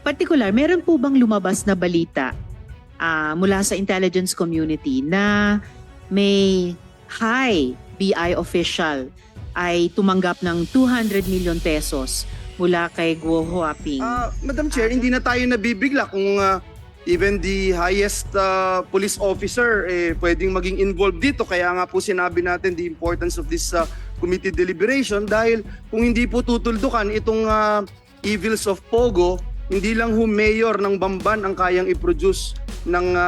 particular, meron po bang lumabas na balita mula sa intelligence community na may high BI official ay tumanggap ng 200 million pesos mula kay Guo Huaping? Madam Chair, hindi na tayo nabibigla kung even the highest police officer pwedeng maging involved dito. Kaya nga po sinabi natin the importance of this committee deliberation dahil kung hindi po tutuldukan itong evils of Pogo, hindi lang mayor ng Bamban ang kayang i-produce ng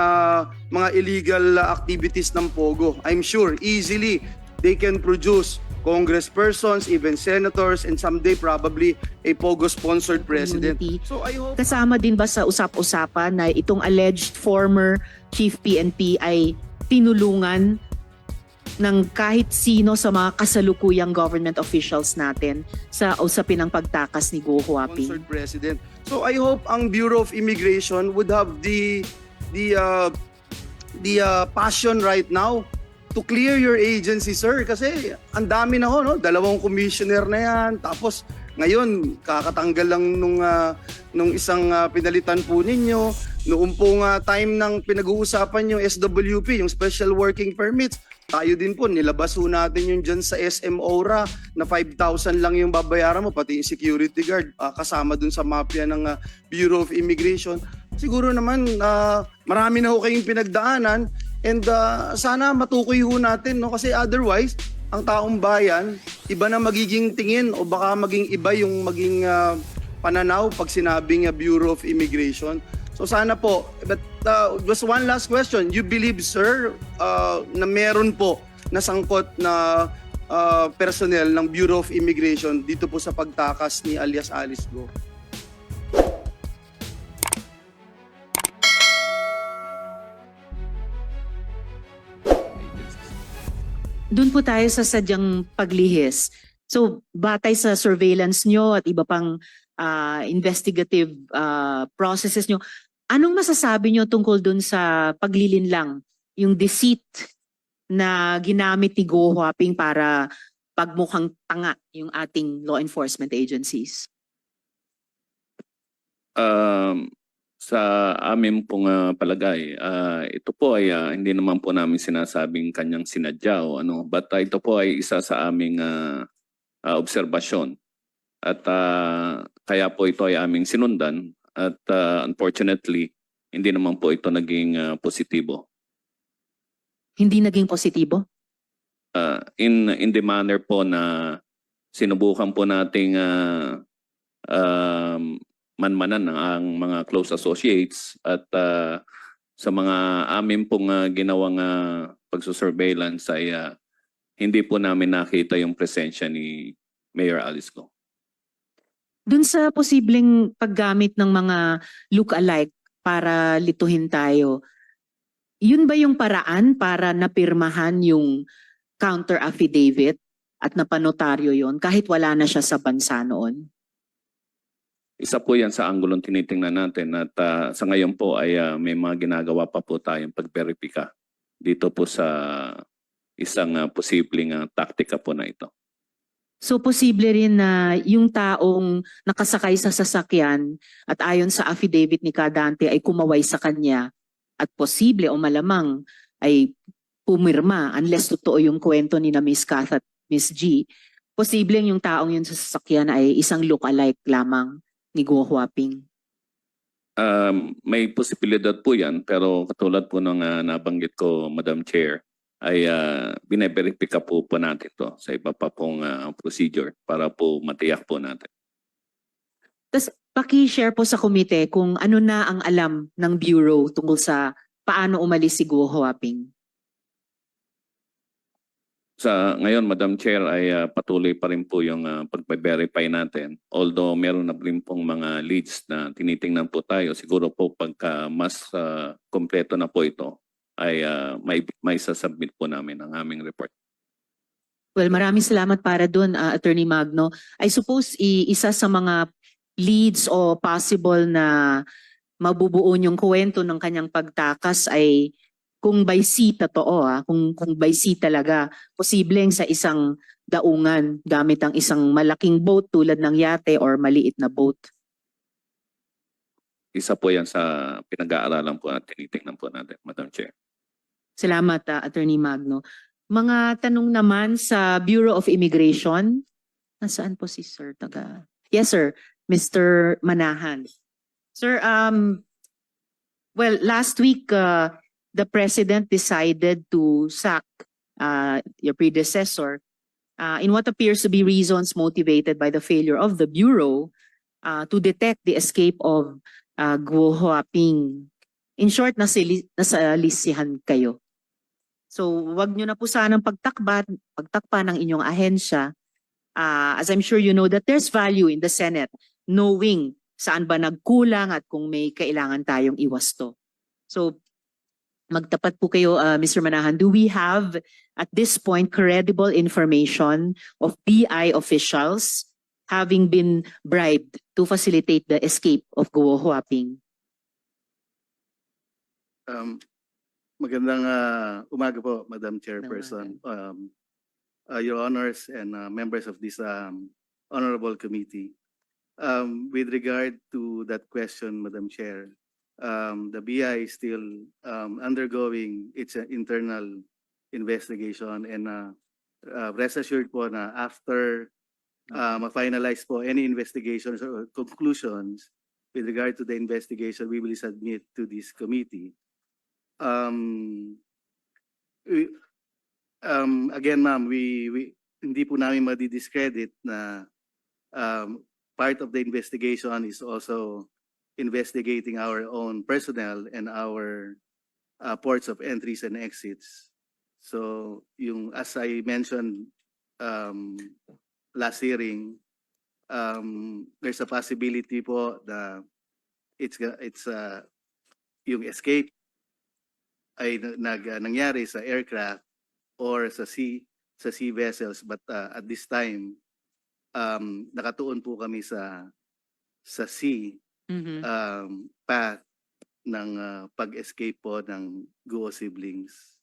mga illegal activities ng Pogo. I'm sure easily they can produce congresspersons, even senators, and someday probably a Pogo-sponsored president. Community. So I hope Kasama din ba sa usap-usapan na itong alleged former chief PNP ay tinulungan ng kahit sino sa mga kasalukuyang government officials natin sa usapin ng pagtakas ni Guo Huaping? sponsored president. So I hope ang Bureau of Immigration would have the passion right now to clear your agency, sir. Kasi ang dami na ho, no? 2 commissioner na yan. Tapos ngayon, kakatanggal lang nung isang pinalitan po ninyo. Noong pong time ng pinag-uusapan yung SWP, yung Special Working Permits, tayo din po, nilabas ho natin yung dyan sa SM Aura na 5,000 lang yung babayaran mo, pati yung security guard, kasama dun sa mafia ng Bureau of Immigration. Siguro naman, marami na ho kayong pinagdaanan and sana matukoy ho natin, no? Kasi otherwise, ang taong bayan, iba na magiging tingin o baka maging iba yung maging pananaw pag sinabing Bureau of Immigration. So sana po, but just one last question. You believe, sir, na meron po na sangkot na personnel ng Bureau of Immigration dito po sa pagtakas ni alias Alice Go? Doon po tayo sa sadyang paglihis. So, batay sa surveillance nyo at iba pang investigative processes nyo, anong masasabi nyo tungkol doon sa paglilinlang, yung deceit na ginamit ni Guo Huaping para pagmukhang tanga yung ating law enforcement agencies? Sa amin pong palagay, ito po ay hindi naman po namin sinasabing kanyang sinadya o ano, but ito po ay isa sa aming obserbasyon. At kaya po ito ay aming sinundan at unfortunately, hindi naman po ito naging positibo. Hindi naging positibo? In the manner po na sinubukan po nating manmanan ang mga close associates at sa mga amin pong ginawang pagsusurveillance ay hindi po namin nakita yung presensya ni Mayor Alice Go. Doon sa posibleng paggamit ng mga look-alike para lituhin tayo, yun ba yung paraan para napirmahan yung counter affidavit at napanotaryo yon kahit wala na siya sa bansa noon? Isa po yan sa anggulong tinitingnan natin at sa ngayon po ay may mga ginagawa pa po tayong pagberipika dito po sa isang posibleng taktika po na ito. So posible rin na yung taong nakasakay sa sasakyan at ayon sa affidavit ni Kadante ay kumaway sa kanya at posible o malamang ay pumirma unless totoo yung kwento ni na Miss Kath at Miss G. Posibleng yung taong yun sa sasakyan ay isang look-alike lamang ni Guo Huaping. May posibilidad po yan pero katulad po ng nabanggit ko, Madam Chair, ay binaberipika po natin to sa iba pa pong procedure para po matiyak po natin. Tapos paki-share po sa komite kung ano na ang alam ng Bureau tungkol sa paano umalis si Guo Huaping. Sa ngayon, Madam Chair, ay patuloy pa rin po yung pag-verify natin. Although meron na rin pong mga leads na tinitingnan po tayo, siguro po pagka mas kompleto na po ito, ay may sasubmit po namin ang aming report. Well, maraming salamat para doon, Attorney Magno. I suppose isa sa mga leads o possible na mabubuo yung kwento ng kanyang pagtakas ay kung by sea totoo, kung by sea talaga, posibleng sa isang daungan gamit ang isang malaking boat tulad ng yate or maliit na boat. isa po yan sa pinag-aaralan po at tinitingnan po natin, Madam Chair. Salamat, Attorney Magno. Mga tanong naman sa Bureau of Immigration. Nasaan po si Sir? Yes, sir. Mr. Manahan. Sir, well, last week, the President decided to sack your predecessor in what appears to be reasons motivated by the failure of the Bureau to detect the escape of Guo Huaping. In short, nasa lisihan kayo. So, wag nyo na po sanang pagtakpa ng inyong ahensya. As I'm sure you know that there's value in the Senate knowing saan ba nagkulang at kung may kailangan tayong iwasto. So, magtapat po kayo, Mr. Manahan. Do we have at this point credible information of BI officials having been bribed to facilitate the escape of Guo Huaping? Magandang umaga po, Madam Chairperson, Your Honors and members of this honorable committee. With regard to that question, Madam Chair, the BI is still undergoing its internal investigation, and rest assured po na after ma-finalize po any investigations or conclusions with regard to the investigation, we will submit to this committee. Again, ma'am, we hindi po namin madi-discredit na part of the investigation is also investigating our own personnel and our ports of entries and exits. So, as I mentioned last hearing, there's a possibility po that it's yung escape ay nangyari sa aircraft or sa sea vessels, but at this time nakatuon po kami sa sea path ng pag-escape po ng Guo siblings.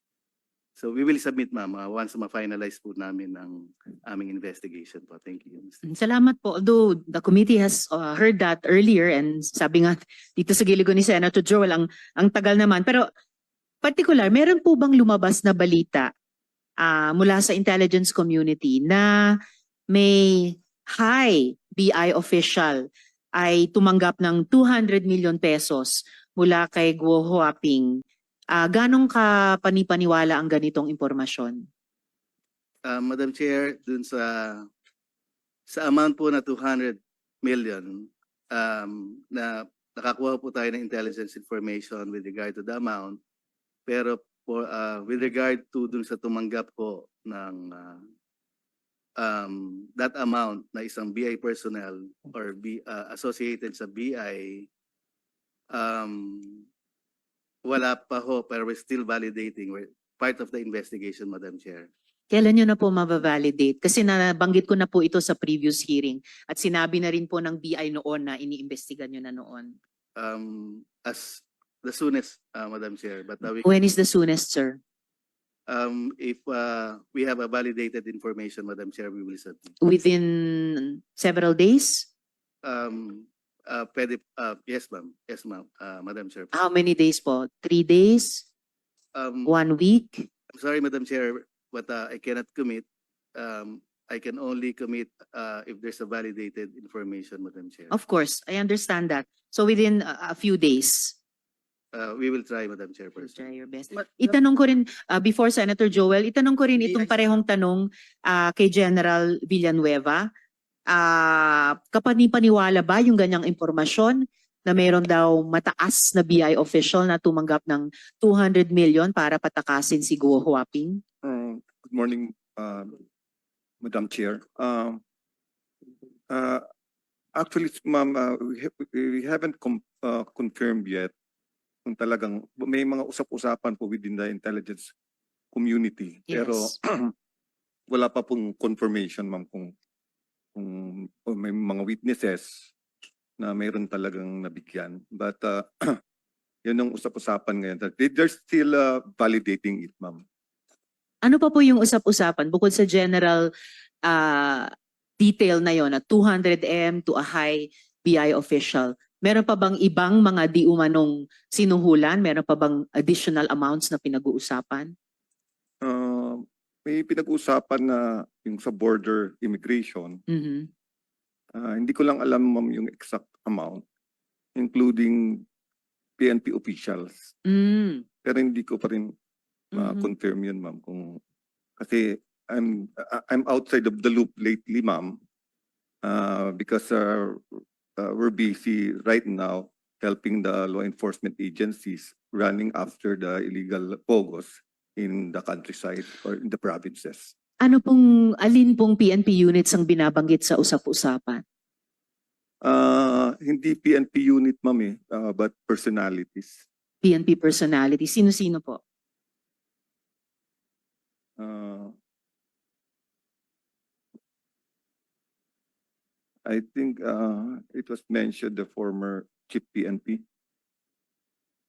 So we will submit, ma'am, once ma-finalize po namin ang aming investigation po. Thank you, Mr. Salamat po. Although the committee has heard that earlier and sabi nga dito sa giligo ni Senator Joel, ang tagal naman. Pero particular, meron po bang lumabas na balita mula sa intelligence community na may high BI official ay tumanggap ng 200 million pesos mula kay Guo Huaping? Ganong ka panipaniwala ang ganitong impormasyon? Madam Chair, dun sa amount po na 200 million, na nakakuha po tayo ng intelligence information with regard to the amount. Pero with regard to dun sa tumanggap po ng that amount na isang BI personnel or associated sa BI, wala pa ho, pero we're still validating. We're part of the investigation, Madam Chair. Kailan nyo na po mabavalidate? Kasi nabanggit ko na po ito sa previous hearing at sinabi na rin po ng BI noon na iniimbestigan nyo na noon. As the soonest, Madam Chair. But When is the soonest, sir? if we have a validated information, Madam Chair, we will submit. Within several days? Yes, ma'am. Yes, ma'am. Madam Chair. How many days po? 3 days? 1 week? I'm sorry, Madam Chair, but I cannot commit. I can only commit if there's a validated information, Madam Chair. Of course, I understand that. So within a few days, We will try, Madam Chairperson. try your best. Itanong ko rin, before Senator Joel, itanong ko rin itong parehong tanong kay General Villanueva. Kapanipaniwala ba yung ganyang impormasyon na mayroon daw mataas na BI official na tumanggap ng 200 million para patakasin si Guo Huaping? Good morning, Madam Chair. Actually, ma'am, we haven't confirmed yet kung talagang may mga usap-usapan po within the intelligence community. Yes. Pero wala pa pong confirmation, ma'am, kung may mga witnesses na mayroon talagang nabigyan. But yun ang usap-usapan ngayon. They're still validating it, ma'am. Ano pa po yung usap-usapan bukod sa general detail na yon na 200M to a high BI official? Meron pa bang ibang mga di umanong sinuhulan? Meron pa bang additional amounts na pinag-uusapan? May pinag-usapan na yung sa border immigration. Mhm. Hindi ko lang alam, ma'am, yung exact amount, including PNP officials. Mm. Pero hindi ko pa rin Mhm. ma-confirm yun, ma'am. Kasi I'm outside of the loop lately, ma'am, because we're busy right now helping the law enforcement agencies running after the illegal POGOs in the countryside or in the provinces. Alin pong PNP units ang binabanggit sa usap-usapan? Hindi PNP unit, ma'am, but personalities. PNP personality. Sino-sino po? I think it was mentioned the former chief PNP.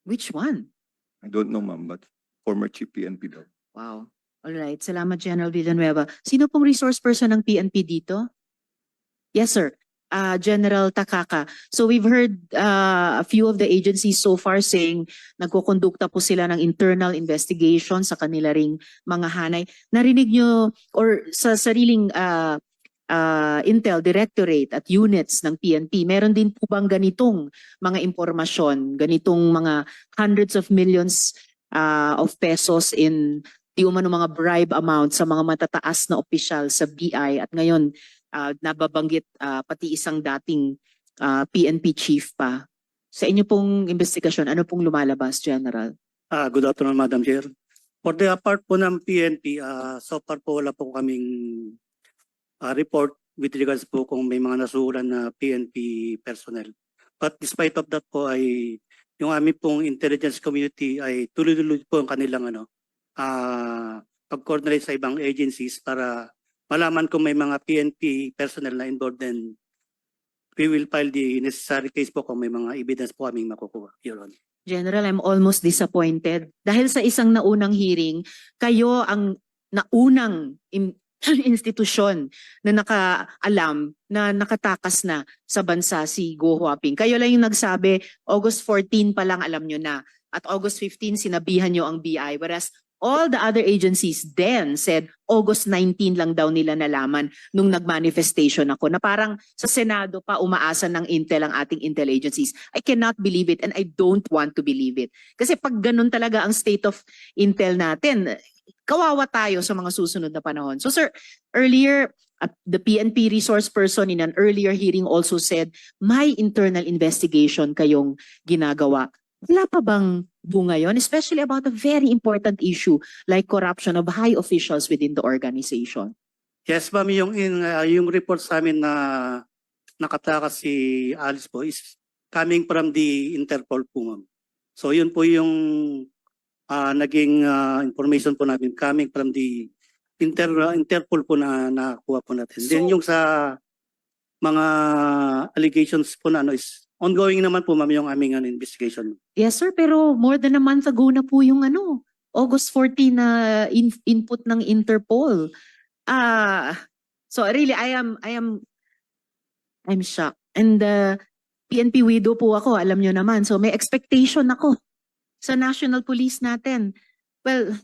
Which one? I don't know, ma'am, but former chief PNP daw. Wow. All right. Salamat, General Villanueva. Sino pong resource person ng PNP dito? Yes, sir. General Takaka. So we've heard a few of the agencies so far saying nagkukondukta po sila ng internal investigation sa kanila ring mga hanay. Narinig nyo or sa sariling Intel Directorate at units ng PNP, meron din po bang ganitong mga impormasyon, ganitong mga hundreds of millions of pesos in di umano mga bribe amount sa mga matataas na opisyal sa BI at ngayon nababanggit pati isang dating PNP chief pa. Sa inyo pong investigasyon, ano pong lumalabas, General? Good afternoon, Madam Chair. For the part po ng PNP, so far po wala po kaming report with regards po kung may mga nasuhulan na PNP personnel. But despite of that po ay yung aming pong intelligence community ay tuloy-tuloy po ang kanilang pag-coordinate sa ibang agencies para malaman kung may mga PNP personnel na involved, then we will file the necessary case po kung may mga evidence po kaming makukuha, Your Honor. General, I'm almost disappointed. Dahil sa isang naunang hearing, kayo ang naunang institusyon na nakaalam na nakatakas na sa bansa si Go Huaping. Kayo lang yung nagsabi, August 14 pa lang alam nyo na. At August 15 sinabihan nyo ang BI. Whereas all the other agencies then said August 19 lang daw nila nalaman nung nagmanifestation ako na parang sa Senado pa umaasa ng Intel ang ating Intel agencies. I cannot believe it and I don't want to believe it. Kasi pag ganun talaga ang state of Intel natin, kawawa tayo sa mga susunod na panahon. So sir, earlier, the PNP resource person in an earlier hearing also said, may internal investigation kayong ginagawa. Wala pa bang bunga yun? Especially about a very important issue like corruption of high officials within the organization. Yes, ma'am, yung report sa amin na nakatakas si Alice po is coming from the Interpol po, ma'am. So yun po yung naging information po namin coming from the Interpol po na nakuha po natin. Then yung sa mga allegations po na is ongoing naman po, ma'am, yung aming investigation. Yes sir, pero more than a month ago na po yung August 14 na input ng Interpol. So really I'm shocked. And PNP widow po ako, alam nyo naman. So may expectation ako sa National Police natin. Well,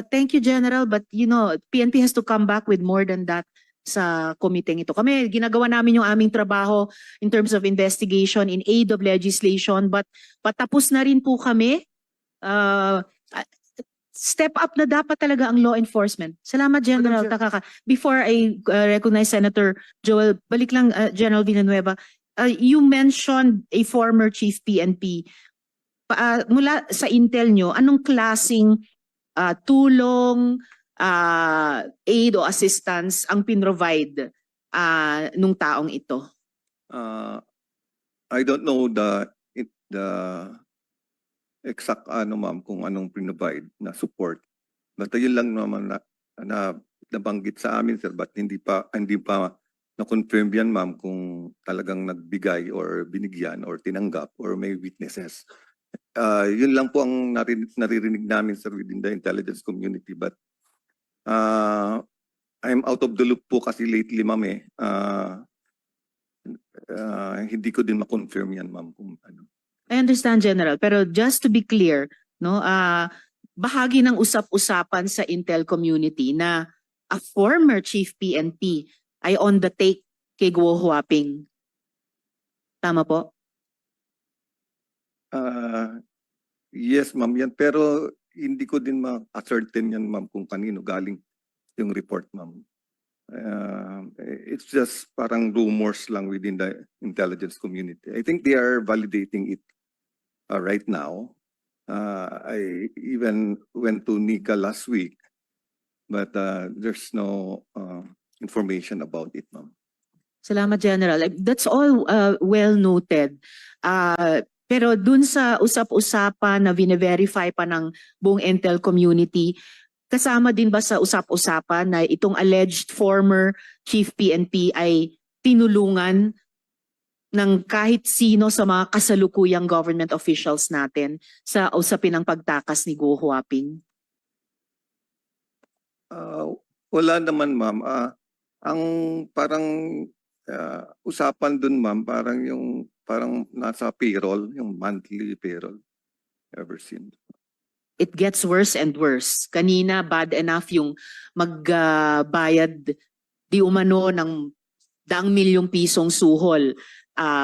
thank you General, but PNP has to come back with more than that sa komiteng ito. Kami, ginagawa namin yung aming trabaho in terms of investigation in aid of legislation, but patapos na rin po kami. Step up na dapat talaga ang law enforcement. Salamat General Takaka. Before I recognize Senator Joel, balik lang General Villanueva. You mentioned a former chief PNP. Mula sa intel nyo, anong klasing tulong, aid o assistance ang pinrovide nung taong ito? I don't know the exact ma'am, kung anong provide na support. But yun lang naman na nabanggit sa amin, sir, but hindi pa na-confirm yan, ma'am, kung talagang nagbigay or binigyan or tinanggap or may witnesses. Yun lang po ang naririnig namin, sir, within the intelligence community. But I'm out of the loop po kasi lately, ma'am, hindi ko din ma-confirm yan, ma'am, kung ano. I understand, General. Pero just to be clear, no, bahagi ng usap-usapan sa Intel community na a former Chief PNP ay on the take kay Guo Huaping. Tama po? Yes, ma'am, yan. Pero hindi ko din ma-ascertain yan, ma'am, kung kanino galing yung report, ma'am. It's just parang rumors lang within the intelligence community. I think they are validating it right now. I even went to Nika last week, but there's no information about it, ma'am. Salamat, General. That's all well noted. Pero dun sa usap-usapan na vine-verify pa ng buong Intel community, kasama din ba sa usap-usapan na itong alleged former Chief PNP ay tinulungan ng kahit sino sa mga kasalukuyang government officials natin sa usapin ng pagtakas ni Guo Huaping? Wala naman, ma'am. Ang parang usapan dun, ma'am, parang nasa payroll, yung monthly payroll ever since. It gets worse and worse. Kanina, bad enough yung magbayad di umano ng daang milyong pisong suhol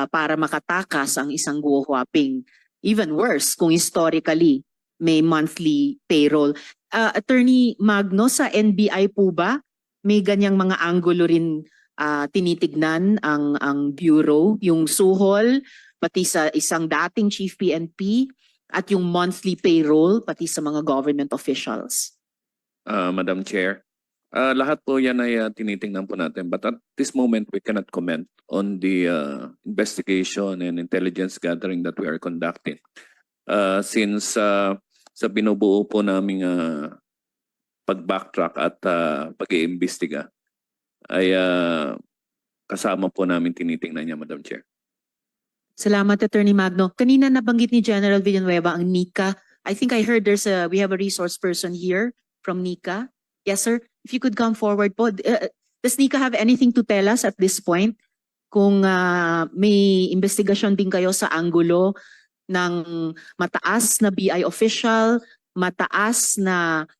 para makatakas ang isang Guo Huaping. Even worse kung historically may monthly payroll. Attorney Magno, sa NBI po ba may ganyang mga anggulo rin tinitignan ang bureau, yung suhol pati sa isang dating Chief PNP at yung monthly payroll pati sa mga government officials? Madam Chair, lahat po yan ay tinitingnan po natin. But at this moment, we cannot comment on the investigation and intelligence gathering that we are conducting. Since sa binubuo po naming pag-backtrack at pag-iimbestiga, ay kasama po namin tinitingnan niya, Madam Chair. Salamat, Attorney Magno. Kanina nabanggit ni General Villanueva ang NICA. I think I heard we have a resource person here from NICA. Yes, sir. If you could come forward po. Does NICA have anything to tell us at this point? Kung may investigasyon din kayo sa anggulo ng mataas na BI official, mataas na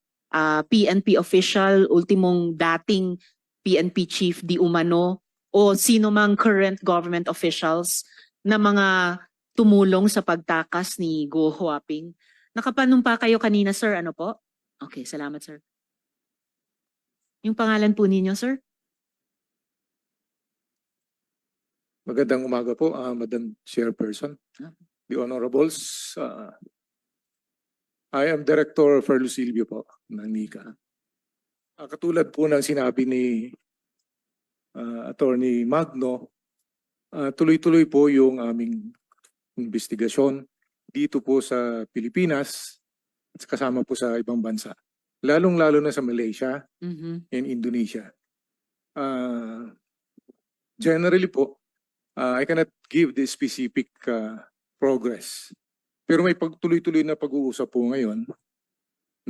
PNP official, ultimong dating PNP chief di umano, o sino mang current government officials na mga tumulong sa pagtakas ni Guo Huaping. Nakapanumpa kayo kanina, sir. Ano po? Okay, salamat, sir. Yung pangalan po ninyo, sir? Magandang umaga po, Madam Chairperson, the Honorables. I am Director Ferlo Silvio po ng NICA. Katulad po ng sinabi ni Attorney Magno, tuloy-tuloy po yung aming investigasyon dito po sa Pilipinas at kasama po sa ibang bansa. Lalong-lalo na sa Malaysia and Indonesia. Generally po, I cannot give the specific progress. Pero may pagtuloy-tuloy na pag-uusap po ngayon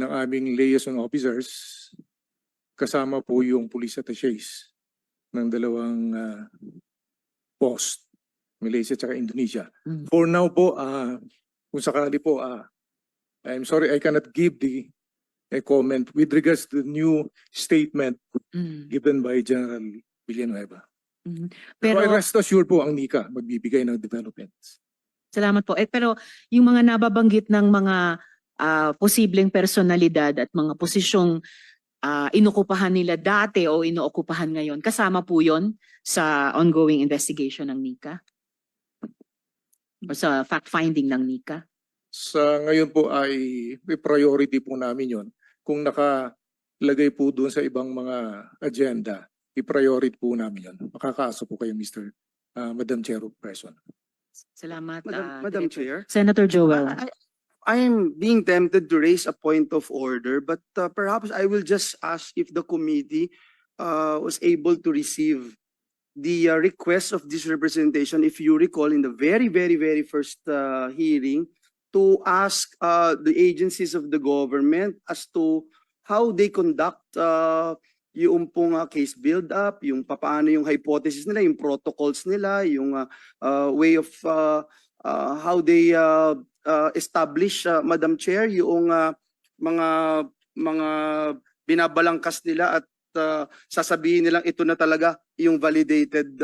ng aming liaison officers kasama po yung police attaches ng dalawang post, Malaysia at Indonesia. For now po, kung sakali po, I'm sorry, I cannot give a comment with regards to the new statement given by General Villanueva. Pero Pero rest assured po ang NICA magbibigay ng developments. salamat po. Pero yung mga nababanggit ng mga posibleng personalidad at mga posisyong inukupahan nila dati o inuokupahan ngayon, kasama po yon sa ongoing investigation ng NICA? O sa fact-finding ng NICA? Sa ngayon po ay may priority po namin yon. Kung nakalagay po doon sa ibang mga agenda, i-priority po namin yon. Makakaasa po kayo, Madam Chairperson. Salamat. Madam Director. Chair. Senator Joel. I am being tempted to raise a point of order, but perhaps I will just ask if the committee was able to receive the request of this representation, if you recall, in the very, very, very first hearing, to ask the agencies of the government as to how they conduct yung pong case build-up, yung papaano yung hypothesis nila, yung protocols nila, yung way of how they establish, Madam Chair, yung mga binabalangkas nila at sasabihin nilang ito na talaga yung validated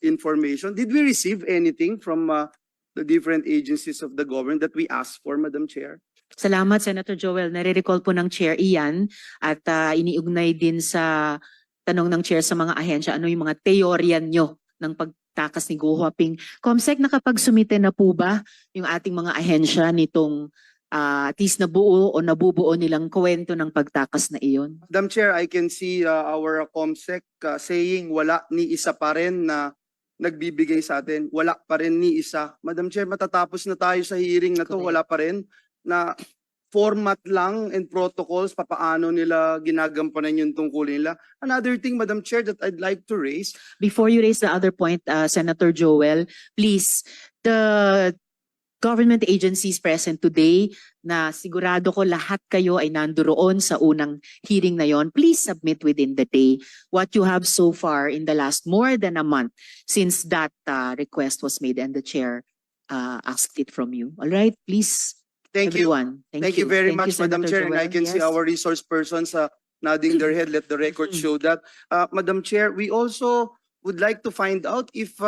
information. Did we receive anything from the different agencies of the government that we asked for, Madam Chair? Salamat, Senator Joel. Nare-recall po ng Chair iyan at iniugnay din sa tanong ng Chair sa mga ahensya. Ano yung mga teorya nyo ng pagtakas ni Go Huaping? Comsec, nakapagsumite na po ba yung ating mga ahensya nitong at least nabuo o nabubuo nilang kwento ng pagtakas na iyon? Madam Chair, I can see our COMSEC saying wala ni isa pa rin na nagbibigay sa atin. Wala pa rin ni isa. Madam Chair, matatapos na tayo sa hearing na to. Correct. Wala pa rin na format lang and protocols, papaano nila ginagampanan yung tungkulin nila. Another thing, Madam Chair, that I'd like to raise. Before you raise the other point, Senator Joel, please, the government agencies present today na sigurado ko lahat kayo ay nandoon sa unang hearing na yon, please submit within the day what you have so far in the last more than a month since that request was made and the chair asked it from you. All right, please, Thank you. everyone. Thank you very much, Madam Senator Chair. And I Joel. can see Yes. our resource persons nodding their head. Let the record show that. Madam Chair, we also would like to find out if,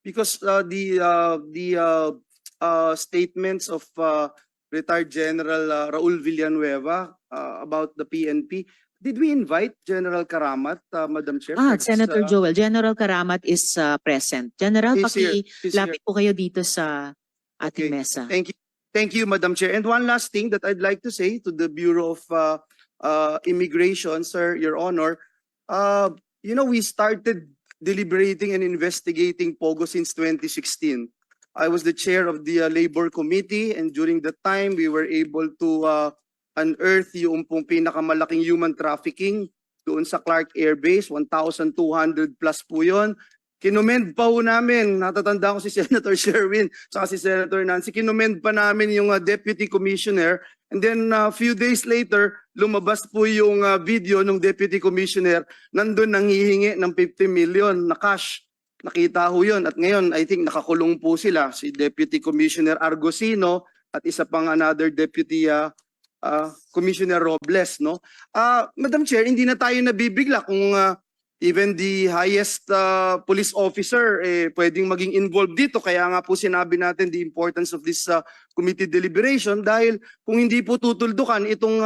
because the statements of retired General Raul Villanueva about the PNP, did we invite General Karamat, Madam Chair? for this, Senator Joel, General Karamat is present. General, He's here. He's here. lapit po kayo dito sa ating Okay. mesa. Thank you. Thank you, Madam Chair. And one last thing that I'd like to say to the Bureau of Immigration, sir, Your Honor. We started deliberating and investigating POGO since 2016. I was the chair of the Labor Committee, and during that time, we were able to unearth yung pong pinakamalaking human trafficking doon sa Clark Air Base, 1,200 plus po yun. Kinumend pa po namin, natatanda ko si Senator Sherwin saka si Senator Nancy, kinumend pa namin yung Deputy Commissioner, and then a few days later, lumabas po yung video ng Deputy Commissioner, nandun nanghihingi ng 50 million na cash. Nakita ho yun, at ngayon I think nakakulong po sila, si Deputy Commissioner Argosino at isa pang another Deputy Commissioner Robles. No? Madam Chair, hindi na tayo nabibigla kung even the highest police officer pwedeng maging involved dito. Kaya nga po sinabi natin the importance of this committee deliberation, dahil kung hindi po tutuldukan itong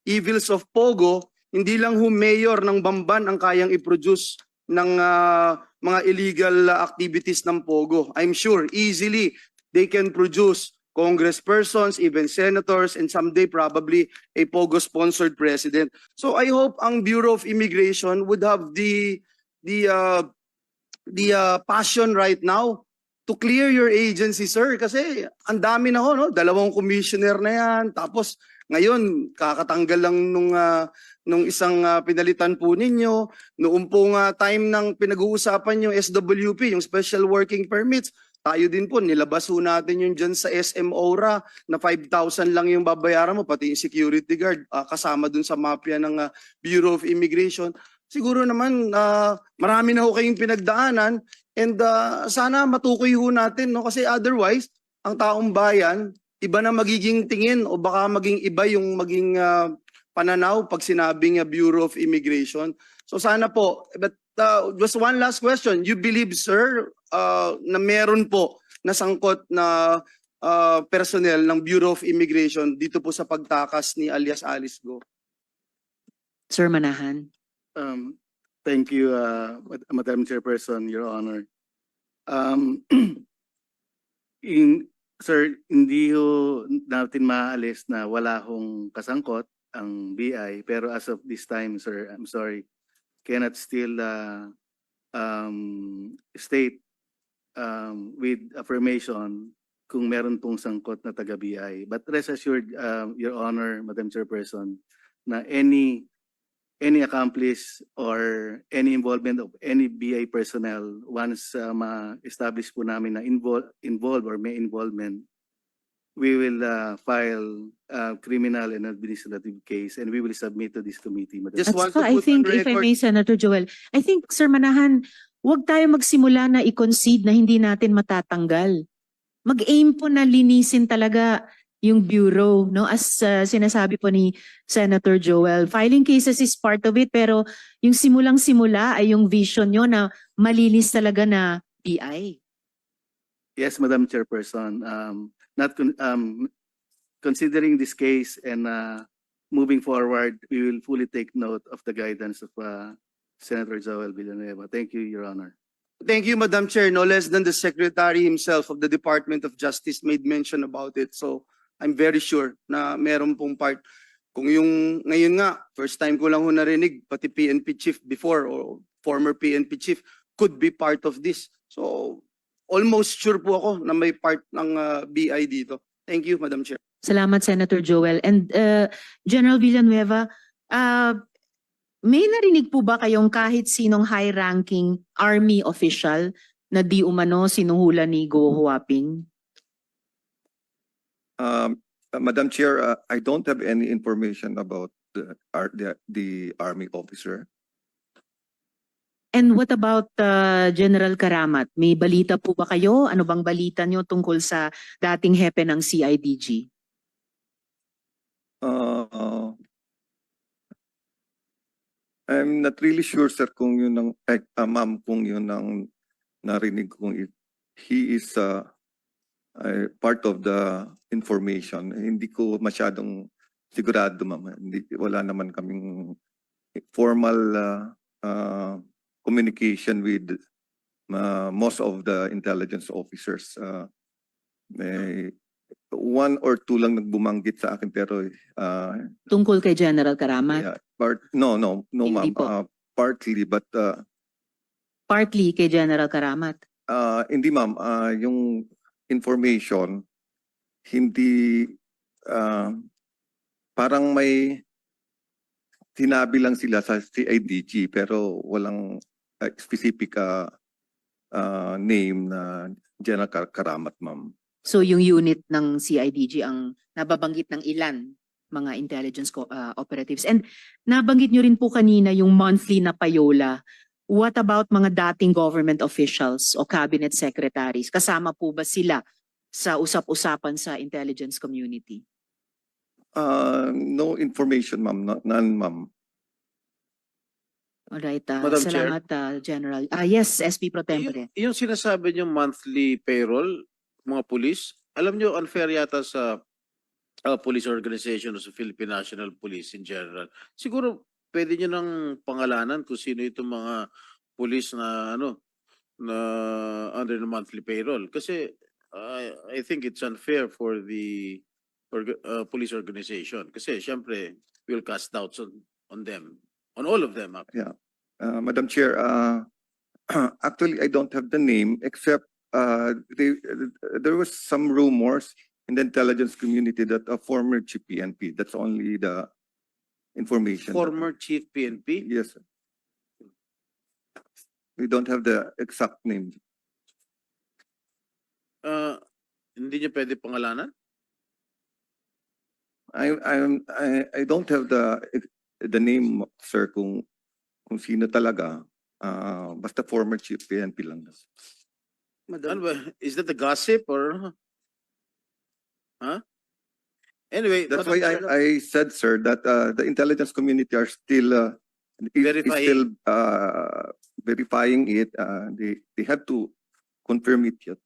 evils of POGO, hindi lang ho mayor ng Bamban ang kayang i-produce ng mga illegal activities ng POGO. I'm sure easily they can produce congresspersons, even senators, and someday probably a POGO-sponsored president. So I hope ang Bureau of Immigration would have the passion right now to clear your agency, sir. Kasi ang dami na ho, no? 2 commissioner na yan. Tapos ngayon, kakatanggal lang nung isang pinalitan po ninyo. Noong pong time ng pinag-uusapan yung SWP, yung Special Working Permits, tayo din po, nilabas ho natin yung dyan sa SM Aura na 5,000 lang yung babayaran mo, pati yung security guard, kasama dun sa mafia ng Bureau of Immigration. Siguro naman, marami na ho kayong pinagdaanan, and sana matukoy ho natin, no? Kasi otherwise, ang taong bayan, iba na magiging tingin o baka maging iba yung maging pananaw pag sinabing Bureau of Immigration. So sana po, but just one last question. You believe, sir, na meron po nasangkot na personnel ng Bureau of Immigration dito po sa pagtakas ni alias Alice Go? Sir Manahan. Thank you, Madam Chairperson, Your Honor. Sir, hindi ho natin maalis na wala hong kasangkot ang BI, pero as of this time, sir, I'm sorry, cannot still state with affirmation kung meron pong sangkot na taga-BI. But rest assured, Your Honor, Madam Chairperson, na any accomplice or any involvement of any BI personnel, once ma-establish po namin na involved or may involvement, we will file a criminal and administrative case and we will submit to this committee, Madam Just At want saka to I put on think, if I record- may, Senator Joel, I think, Sir Manahan, huwag tayo magsimula na i-concede na hindi natin matatanggal. Mag-aim po na linisin talaga yung bureau, no? As sinasabi po ni Senator Joel, filing cases is part of it, pero yung simulang-simula ay yung vision nyo na malinis talaga na BI. Yes, Madam Chairperson. Considering this case and moving forward, we will fully take note of the guidance of Senator Joel Villanueva. Thank you, Your Honor. Thank you, Madam Chair. No less than the Secretary himself of the Department of Justice made mention about it. So I'm very sure na meron pong part. Kung yung ngayon nga, first time ko lang ho narinig, pati PNP chief before or former PNP chief could be part of this. So almost sure po ako na may part ng BI dito. Thank you, Madam Chair. Salamat, Senator Joel. And General Villanueva, may narinig po ba kayong kahit sinong high-ranking army official na di umano sinuhula ni Go Huaping? Madam Chair, I don't have any information about the army officer. And what about General Karamat? May balita po ba kayo? Ano bang balita nyo tungkol sa dating hepe ng CIDG? I'm not really sure, sir, kung yun ang, ma'am, kung yun ang narinig kung he is part of the information. Hindi ko masyadong sigurado, ma'am. Wala naman kaming formal communication with most of the intelligence officers. May one or two lang nagbumanggit sa akin pero Tungkol kay General Karamat? yeah, no, Hindi ma'am. po. Partly, but Partly kay General Karamat? hindi, ma'am. Yung information, hindi parang may sinabi lang sila sa CIDG pero walang specific name na General Karamat, ma'am. So yung unit ng CIDG ang nababanggit ng ilan mga intelligence operatives. And nabanggit nyo rin po kanina yung monthly na payola. What about mga dating government officials o cabinet secretaries? Kasama po ba sila sa usap-usapan sa intelligence community? No information, ma'am. None, ma'am. Alright, Madam Chair. salamat General. Yes, SP Pro Tempore. Yung sinasabi niyo monthly payroll, mga pulis, alam niyo unfair yata sa police organization o sa Philippine National Police in general. Siguro pwede niyo nang pangalanan kung sino itong mga pulis na na under the monthly payroll. Kasi I think it's unfair for the police organization. Kasi syempre we'll cast doubts on them, on all of them. Madam Chair, actually, I don't have the name except there was some rumors in the intelligence community that a former chief PNP. That's only the information. Former Chief PNP? Yes, sir. We don't have the exact name. Hindi niyo pwede pangalanan? I don't have the name, sir, kung sino talaga. Basta former chief PNP lang. Ano ba? Is that the gossip or? Huh? Anyway, That's Madam why Chair, I said, sir, that the intelligence community are still Verifying. verifying it. They have to confirm it yet.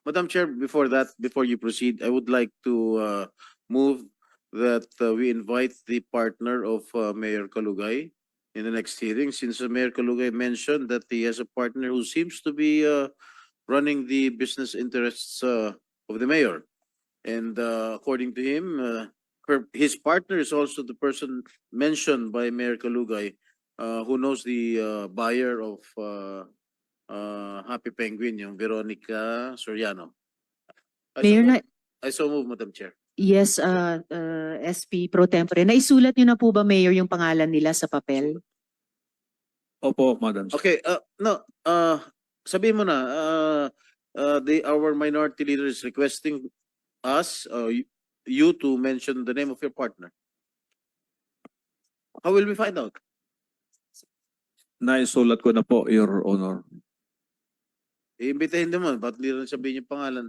Madam Chair, before you proceed, I would like to move that we invite the partner of Mayor Kalugay in the next hearing, since Mayor Kalugay mentioned that he has a partner who seems to be running the business interests of the mayor. And according to him, his partner is also the person mentioned by Mayor Kalugay, who knows the buyer of Happy Penguin, yung Veronica Soriano. Mayor, I so move, Madam Chair. yes, SP Pro Tempore. Naisulat nyo na po ba, Mayor, yung pangalan nila sa papel? Opo, Madam Chair. Okay, sabihin mo na, our minority leader is requesting us, you to mention the name of your partner? How will we find out? Naisulat ko na po, Your Honor. Iimbitahin naman, ba't hindi rin sabihin yung pangalan?